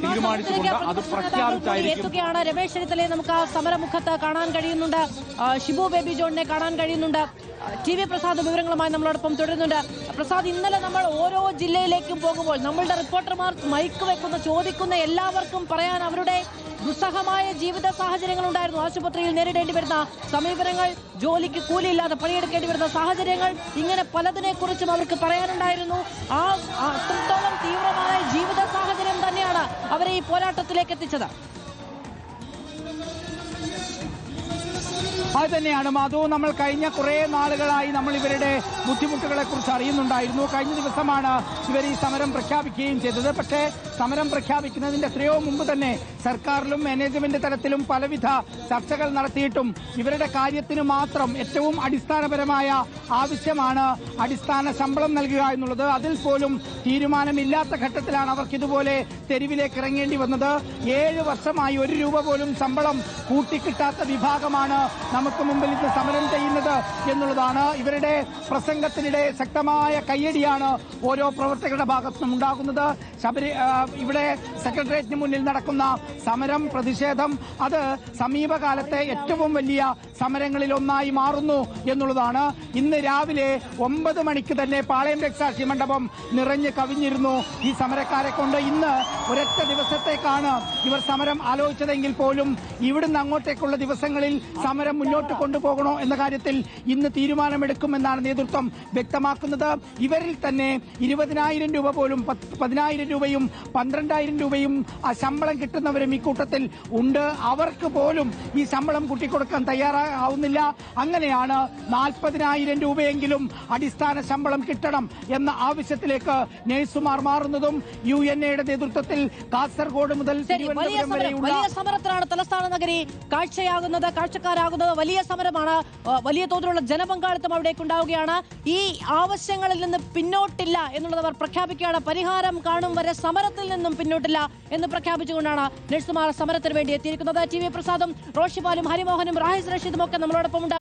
തീരുമാനിച്ചുകൊണ്ട് അത് പ്രഖ്യാപിച്ചായിരിക്കും. രമേശ് ചെന്നിത്തലയെ നമുക്ക് ആ സമരമുഖത്ത് കാണാൻ കഴിയുന്നുണ്ട്. ഷിബു ബേബി ജോണിനെ കാണാൻ കഴിയുന്നുണ്ട്. ടി വി പ്രസാദ് വിവരങ്ങളുമായി നമ്മളോടൊപ്പം തുടരുന്നുണ്ട്. പ്രസാദ്, ഇന്നലെ നമ്മൾ ഓരോ ജില്ലയിലേക്കും പോകുമ്പോൾ നമ്മളുടെ റിപ്പോർട്ടർമാർ മൈക്ക് വെക്കുന്ന ചോദിക്കുന്ന എല്ലാവർക്കും പറയാൻ അവരുടെ ദുസ്സഹമായ ജീവിത സാഹചര്യങ്ങൾ ഉണ്ടായിരുന്നു. ആശുപത്രിയിൽ നേരിടേണ്ടി വരുന്ന സമീപനങ്ങൾ, ജോലിക്ക് കൂലിയില്ലാതെ പണിയെടുക്കേണ്ടി വരുന്ന സാഹചര്യങ്ങൾ, ഇങ്ങനെ പലതിനെ കുറിച്ചും അവർക്ക് പറയാനുണ്ടായിരുന്നു. ആ അത്രത്തോളം തീവ്രമായ ജീവിത സാഹചര്യം തന്നെയാണ് അവരെ ഈ പോരാട്ടത്തിലേക്ക് എത്തിച്ചത്. അത് തന്നെയാണ് മാധു. നമ്മൾ കഴിഞ്ഞ കുറേ നാളുകളായി നമ്മൾ ഇവരുടെ ബുദ്ധിമുട്ടുകളെ കുറിച്ച് അറിയുന്നുണ്ടായിരുന്നു. കഴിഞ്ഞ ദിവസമാണ് ഇവർ ഈ സമരം പ്രഖ്യാപിക്കുകയും ചെയ്തത്. പക്ഷേ സമരം പ്രഖ്യാപിക്കുന്നതിന്റെ എത്രയോ മുമ്പ് തന്നെ സർക്കാരിലും മാനേജ്മെന്റ് തലത്തിലും പലവിധ ചർച്ചകൾ നടത്തിയിട്ടും ഇവരുടെ കാര്യത്തിന് മാത്രം ഏറ്റവും അടിസ്ഥാനപരമായ ആവശ്യമാണ് അടിസ്ഥാന ശമ്പളം നൽകുക എന്നുള്ളത്. അതിൽ പോലും തീരുമാനമില്ലാത്ത ഘട്ടത്തിലാണ് അവർക്ക് ഇതുപോലെ തെരുവിലേക്ക് ഇറങ്ങേണ്ടി വന്നത്. 7 വർഷമായി 1 രൂപ പോലും ശമ്പളം കൂട്ടിക്കിട്ടാത്ത വിഭാഗമാണ് നമുക്ക് മുമ്പിൽ ഇന്ന് സമരം ചെയ്യുന്നത് എന്നുള്ളതാണ്. ഇവരുടെ പ്രസംഗത്തിനിടെ ശക്തമായ കയ്യടിയാണ് ഓരോ പ്രവർത്തകരുടെ ഭാഗത്തുനിന്നും ഉണ്ടാകുന്നത്. ഇവിടെ സെക്രട്ടേറിയറ്റിന് മുന്നിൽ നടക്കുന്ന സമരം, പ്രതിഷേധം, അത് സമീപകാലത്തെ ഏറ്റവും വലിയ സമരങ്ങളിൽ ഒന്നായി മാറുന്നു എന്നുള്ളതാണ്. ഇന്ന് രാവിലെ 9 മണിക്ക് തന്നെ പാളയം രക്തസാക്ഷി മണ്ഡപം നിറഞ്ഞു കവിഞ്ഞിരുന്നു ഈ സമരക്കാരെ കൊണ്ട്. ഇന്ന് ഒരൊറ്റ ദിവസത്തേക്കാണ് ഇവർ സമരം ആലോചിച്ചതെങ്കിൽ പോലും ഇവിടുന്ന് അങ്ങോട്ടേക്കുള്ള ദിവസങ്ങളിൽ സമരം മുന്നോട്ട് കൊണ്ടുപോകണോ എന്ന കാര്യത്തിൽ ഇന്ന് തീരുമാനമെടുക്കുമെന്നാണ് നേതൃത്വം വ്യക്തമാക്കുന്നത്. ഇവരിൽ തന്നെ 20,000 രൂപ പോലും 10,000 രൂപയും 12,000 രൂപയും ആ ശമ്പളം കിട്ടുന്നവരും ഈ കൂട്ടത്തിൽ ഉണ്ട്. അവർക്ക് പോലും ഈ ശമ്പളം കൂട്ടിക്കൊടുക്കാൻ തയ്യാറാവുന്നില്ല. അങ്ങനെയാണ് 40,000 രൂപയെങ്കിലും അടിസ്ഥാന ശമ്പളം കിട്ടണം എന്ന ആവശ്യത്തിലേക്ക് നഴ്സുമാർ മാറുന്നതും. UNA-യുടെ നേതൃത്വത്തിൽ കാസർഗോഡ് മുതൽ തിരുവനന്തപുരം വരെയുള്ള വലിയ സമരത്തിനാണ് തലസ്ഥാന നഗരി കാഴ്ചക്കാരാകുന്നത്. വലിയ സമരമാണ്. വലിയ തോതിലുള്ള ജനപങ്കാളിത്തം അവിടേക്ക് ഉണ്ടാവുകയാണ്. ഈ ആവശ്യങ്ങളിൽ നിന്ന് പിന്നോട്ടില്ല എന്നുള്ളത് അവർ പ്രഖ്യാപിക്കുകയാണ്. പരിഹാരം കാണും വരെ സമരത്തിൽ നിന്നും പിന്നോട്ടില്ല എന്ന് പ്രഖ്യാപിച്ചുകൊണ്ടാണ് നഴ്സുമാർ സമരത്തിന് വേണ്ടി എത്തിയിരിക്കുന്നത്. ടി വി പ്രസാദും റോഷിപാലും ഹരിമോഹനും റാഹിസ് റഷീദും ഒക്കെ നമ്മളോടൊപ്പം ഉണ്ട്.